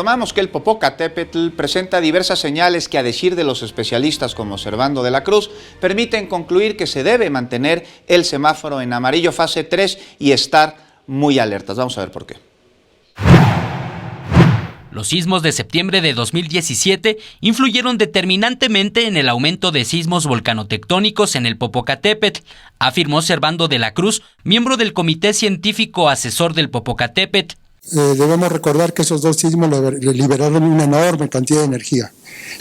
informamos que el Popocatépetl presenta diversas señales que, a decir de los especialistas como Servando de la Cruz, permiten concluir que se debe mantener el semáforo en amarillo fase 3 y estar muy alertas. Vamos a ver por qué. Los sismos de septiembre de 2017 influyeron determinantemente en el aumento de sismos volcanotectónicos en el Popocatépetl, afirmó Servando de la Cruz, miembro del Comité Científico Asesor del Popocatépetl. Debemos recordar que esos dos sismos liberaron una enorme cantidad de energía,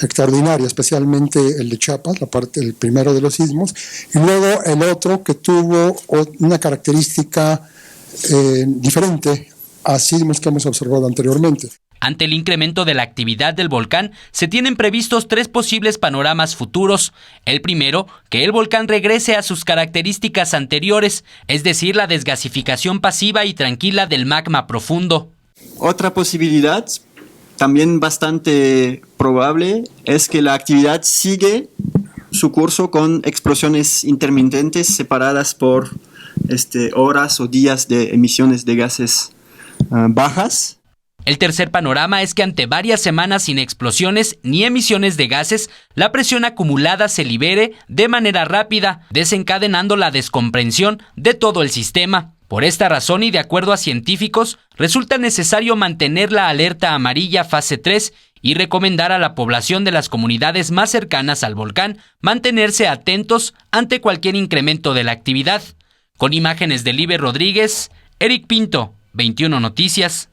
extraordinaria, especialmente el de Chiapas, el primero de los sismos, y luego el otro que tuvo una característica diferente a sismos que hemos observado anteriormente. Ante el incremento de la actividad del volcán, se tienen previstos 3 posibles panoramas futuros. El primero, que el volcán regrese a sus características anteriores, es decir, la desgasificación pasiva y tranquila del magma profundo. Otra posibilidad, también bastante probable, es que la actividad sigue su curso con explosiones intermitentes separadas por horas o días de emisiones de gases bajas. El tercer panorama es que ante varias semanas sin explosiones ni emisiones de gases, la presión acumulada se libere de manera rápida, desencadenando la descomprensión de todo el sistema. Por esta razón y de acuerdo a científicos, resulta necesario mantener la alerta amarilla fase 3 y recomendar a la población de las comunidades más cercanas al volcán mantenerse atentos ante cualquier incremento de la actividad. Con imágenes de Liber Rodríguez, Eric Pinto, 21 Noticias.